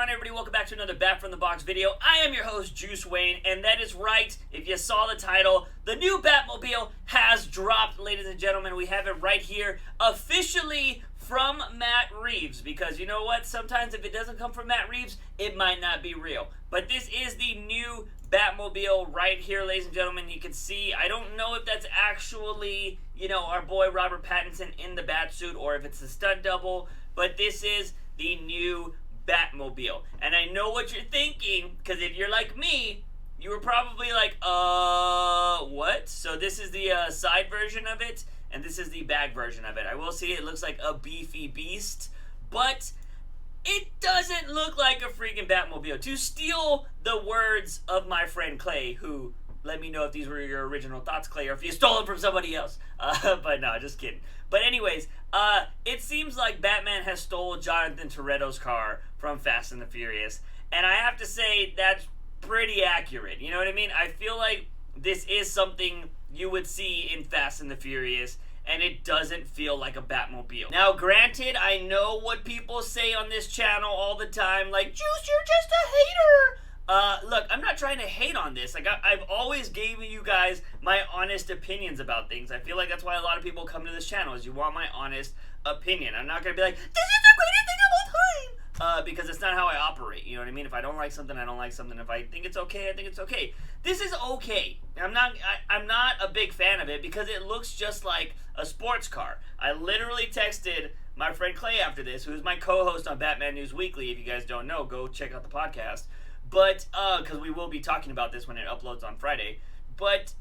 on, everybody? Welcome back to another Back from the Box video. I am your host, Juice Wayne, and that is right. If you saw the title, the new Batmobile has dropped, ladies and gentlemen. We have it right here, officially from Matt Reeves, because you know what? Sometimes if it doesn't come from Matt Reeves, it might not be real. But this is the new Batmobile right here, ladies and gentlemen. You can see, I don't know if that's actually, our boy Robert Pattinson in the Batsuit or if it's a stunt double, but this is the new Batmobile. And I know what you're thinking, because if you're like me, you were probably like, what? So this is the side version of it, and this is the back version of it. I will say it looks like a beefy beast, but it doesn't look like a freaking Batmobile. To steal the words of my friend Clay, who, let me know if these were your original thoughts, Clay, or if you stole them from somebody else. But no, just kidding. But anyways, it seems like Batman has stole Jonathan Toretto's car from Fast and the Furious. And I have to say, that's pretty accurate. You know what I mean? I feel like this is something you would see in Fast and the Furious, and it doesn't feel like a Batmobile. Now, granted, I know what people say on this channel all the time, like, Juice, you're just a hater! Look, I'm not trying to hate on this. Like, I've always given you guys my honest opinions about things. I feel like that's why a lot of people come to this channel, is you want my honest opinion. I'm not gonna be like, this is the greatest thing of all time! Because it's not how I operate, you know what I mean? If I don't like something, I don't like something. If I think it's okay, I think it's okay. This is okay. I'm not a big fan of it because it looks just like a sports car. I literally texted my friend Clay after this, who's my co-host on Batman News Weekly. If you guys don't know, go check out the podcast. But, because we will be talking about this when it uploads on Friday. But,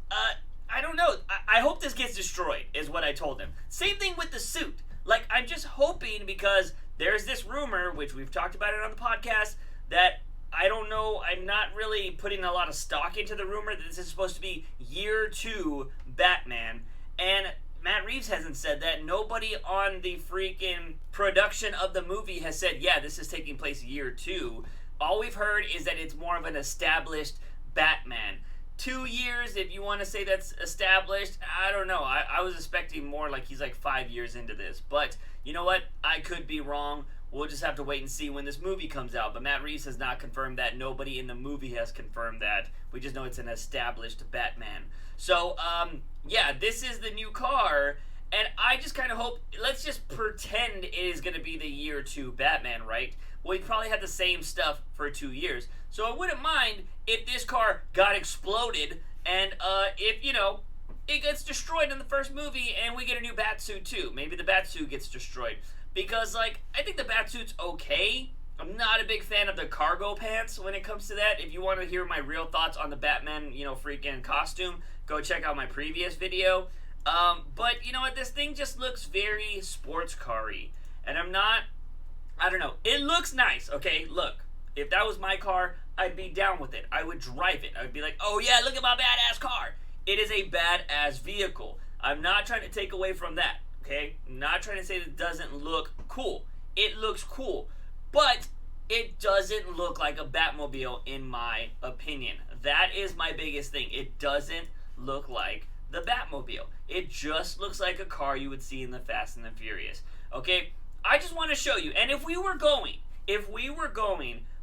I don't know. I hope this gets destroyed, is what I told him. Same thing with the suit. Like, I'm just hoping, because there's this rumor, which we've talked about it on the podcast, that I don't know, I'm not really putting a lot of stock into the rumor that this is supposed to be year 2 Batman. And Matt Reeves hasn't said that. Nobody on the freaking production of the movie has said, yeah, this is taking place year 2. All we've heard is that it's more of an established Batman. 2 years, if you want to say that's established, I don't know. I was expecting more, like he's like 5 years into this. But you know what? I could be wrong. We'll just have to wait and see when this movie comes out. But Matt Reeves has not confirmed that. Nobody in the movie has confirmed that. We just know it's an established Batman. So, yeah, this is the new car. And I just kind of hope, let's just pretend it is going to be the year 2 Batman, right? Well, he probably had the same stuff for 2 years. So I wouldn't mind if this car got exploded and if, it gets destroyed in the first movie and we get a new Batsuit too. Maybe the Batsuit gets destroyed. Because, I think the Batsuit's okay. I'm not a big fan of the cargo pants when it comes to that. If you want to hear my real thoughts on the Batman, freaking costume, go check out my previous video. But, you know what? This thing just looks very sports car-y. And I don't know. It looks nice, okay? Look, if that was my car, I'd be down with it. I would drive it. I'd be like, oh yeah, look at my badass car. It is a badass vehicle. I'm not trying to take away from that, okay? I'm not trying to say that it doesn't look cool. It looks cool, but it doesn't look like a Batmobile in my opinion. That is my biggest thing. It doesn't look like the Batmobile. It just looks like a car you would see in the Fast and the Furious, okay? I just want to show you, and if we were going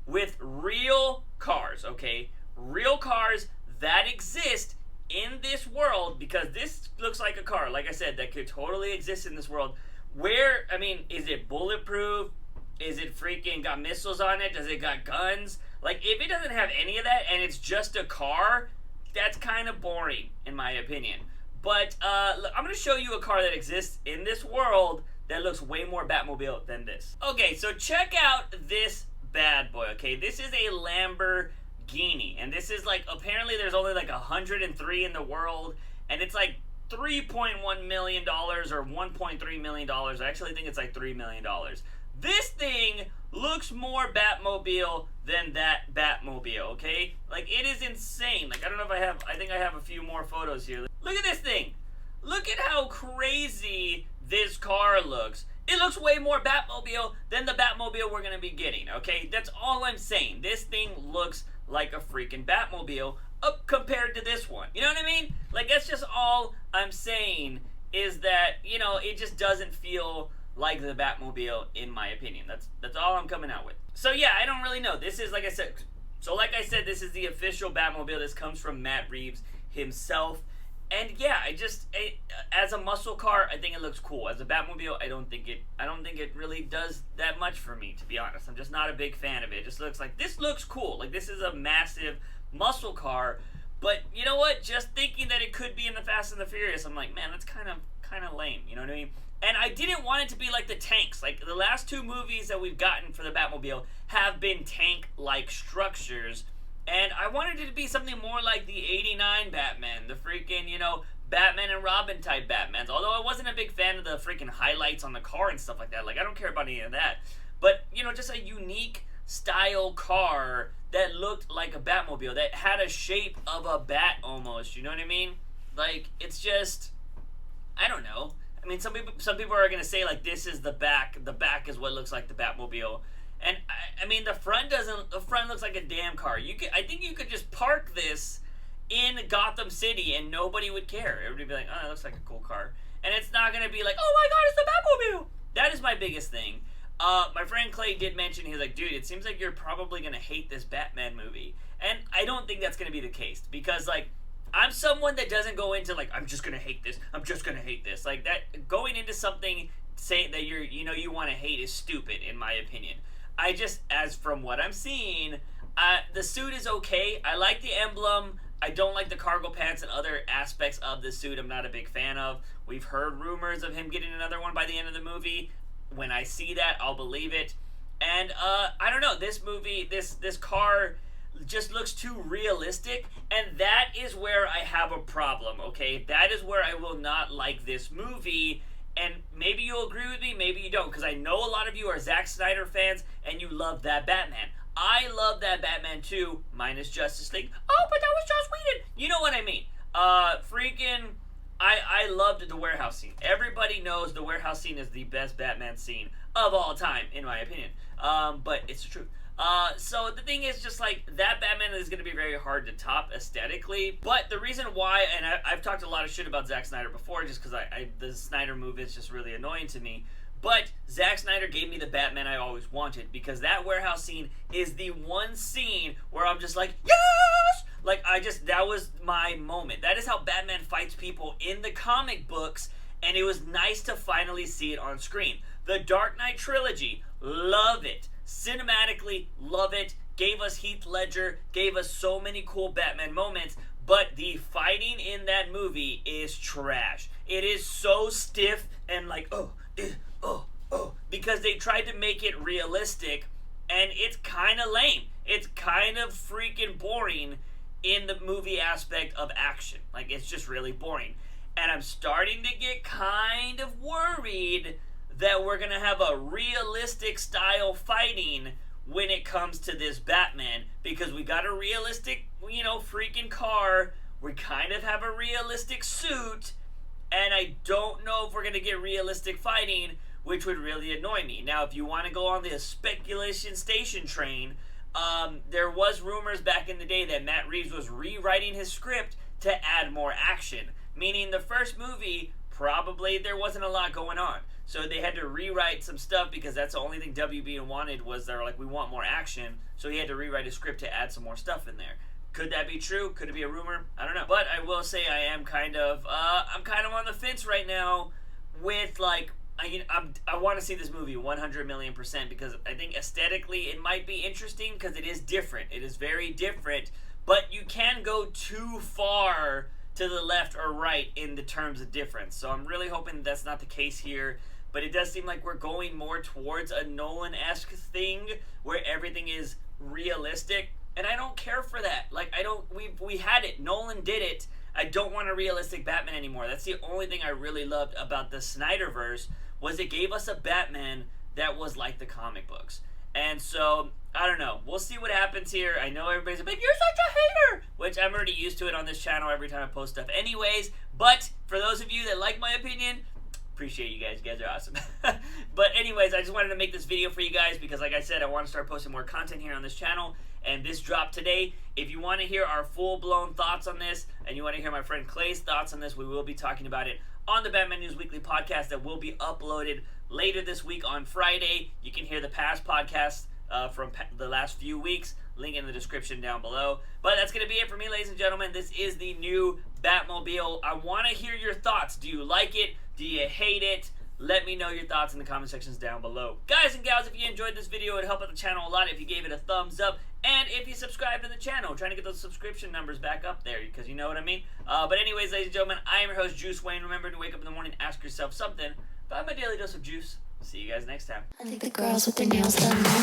with real cars, okay, real cars that exist in this world, because this looks like a car, like I said, that could totally exist in this world, is it bulletproof? Is it freaking got missiles on it? Does it got guns? Like, if it doesn't have any of that, and it's just a car, that's kind of boring, in my opinion. But, look, I'm going to show you a car that exists in this world that looks way more Batmobile than this. Okay, so check out this bad boy, okay? This is a Lamborghini, and this is apparently there's only 103 in the world, and it's $3.1 million or $1.3 million. I actually think it's $3 million. This thing looks more Batmobile than that Batmobile, okay? It is insane. I don't know if I think I have a few more photos here. Look at this thing. Look at how crazy this car looks. It looks way more Batmobile than the Batmobile we're going to be getting, okay? That's all I'm saying. This thing looks like a freaking Batmobile up compared to this one. You know what I mean? That's just all I'm saying, is that, it just doesn't feel like the Batmobile, in my opinion. That's all I'm coming out with. So yeah, I don't really know. This is, like I said, this is the official Batmobile. This comes from Matt Reeves himself. And yeah, as a muscle car, I think it looks cool. As a Batmobile, I don't think it really does that much for me, to be honest. I'm just not a big fan of it. It just looks like, this looks cool. Like, this is a massive muscle car. But you know what? Just thinking that it could be in the Fast and the Furious, I'm like, man, that's kind of lame. You know what I mean? And I didn't want it to be like the tanks. Like, the last two movies that we've gotten for the Batmobile have been tank-like structures. And I wanted it to be something more like the 89 Batman, the freaking, Batman and Robin type Batmans. Although I wasn't a big fan of the freaking highlights on the car and stuff like that. Like, I don't care about any of that. But, just a unique style car that looked like a Batmobile, that had a shape of a bat almost, you know what I mean? Like, it's just, I don't know. I mean, some people are going to say, like, this is the back is what looks like the Batmobile. And I mean, the front looks like a damn car. I think you could just park this in Gotham City and nobody would care. Everybody would be like, oh, it looks like a cool car. And it's not going to be like, oh my god, it's the Batmobile! That is my biggest thing. My friend Clay did mention, he was like, dude, it seems like you're probably going to hate this Batman movie. And I don't think that's going to be the case. Because, like, I'm someone that doesn't go into, like, I'm just going to hate this. I'm just going to hate this. Like, that, going into something saying that you want to hate is stupid, in my opinion. As from what I'm seeing, the suit is okay. I like the emblem. I don't like the cargo pants and other aspects of the suit. I'm not a big fan of. We've heard rumors of him getting another one by the end of the movie. When I see that, I'll believe it. And I don't know. This movie, this car just looks too realistic, and that is where I have a problem. Okay, that is where I will not like this movie. And maybe you'll agree with me, maybe you don't, because I know a lot of you are Zack Snyder fans, and you love that Batman. I love that Batman too, minus Justice League. Oh, but that was Joss Whedon. You know what I mean. I loved the warehouse scene. Everybody knows the warehouse scene is the best Batman scene of all time, in my opinion. But it's the truth. So the thing is, just like, that Batman is going to be very hard to top aesthetically. But the reason why, and I've talked a lot of shit about Zack Snyder before, just because the Snyder movie is just really annoying to me. But Zack Snyder gave me the Batman I always wanted, because that warehouse scene is the one scene where I'm just like, yes! Like, that was my moment. That is how Batman fights people in the comic books, and it was nice to finally see it on screen. The Dark Knight Trilogy, love it. Cinematically, love it. Gave us Heath Ledger, gave us so many cool Batman moments, but the fighting in that movie is trash. It is so stiff and like, because they tried to make it realistic, and it's kind of lame. It's kind of freaking boring in the movie aspect of action. Like, it's just really boring. And I'm starting to get kind of worried that we're going to have a realistic style fighting when it comes to this Batman, because we got a realistic, freaking car. We kind of have a realistic suit, and I don't know if we're going to get realistic fighting, which would really annoy me. Now, if you want to go on the speculation station train, there was rumors back in the day that Matt Reeves was rewriting his script to add more action, meaning the first movie, probably there wasn't a lot going on. So they had to rewrite some stuff, because that's the only thing WB wanted, was they're like, we want more action. So he had to rewrite his script to add some more stuff in there. Could that be true? Could it be a rumor? I don't know. But I will say I am kind of on the fence right now with, like, I want to see this movie 100 million %, because I think aesthetically it might be interesting, because it is different. It is very different. But you can go too far to the left or right in the terms of difference. So I'm really hoping that's not the case here. But it does seem like we're going more towards a Nolan-esque thing where everything is realistic. And I don't care for that. Like, we had it. Nolan did it. I don't want a realistic Batman anymore. That's the only thing I really loved about the Snyderverse, was it gave us a Batman that was like the comic books. And so, I don't know. We'll see what happens here. I know everybody's like, you're such a hater! Which I'm already used to it on this channel every time I post stuff anyways. But for those of you that like my opinion, appreciate you guys. You guys are awesome. But anyways, I just wanted to make this video for you guys, because like I said, I want to start posting more content here on this channel. And this dropped today. If you want to hear our full-blown thoughts on this, and you want to hear my friend Clay's thoughts on this, we will be talking about it on the Batman News Weekly podcast that will be uploaded later this week on Friday. You can hear the past podcasts from the last few weeks. Link in the description down below. But that's going to be it for me, ladies and gentlemen. This is the new Batmobile. I want to hear your thoughts. Do you like it? Do you hate it? Let me know your thoughts in the comment sections down below. Guys and gals, if you enjoyed this video, it would help out the channel a lot if you gave it a thumbs up. And if you subscribe to the channel, trying to get those subscription numbers back up there, because you know what I mean. But anyways, ladies and gentlemen, I am your host, Juice Wayne. Remember to wake up in the morning and ask yourself something about my daily dose of juice. See you guys next time. I think the girls with their nails done now.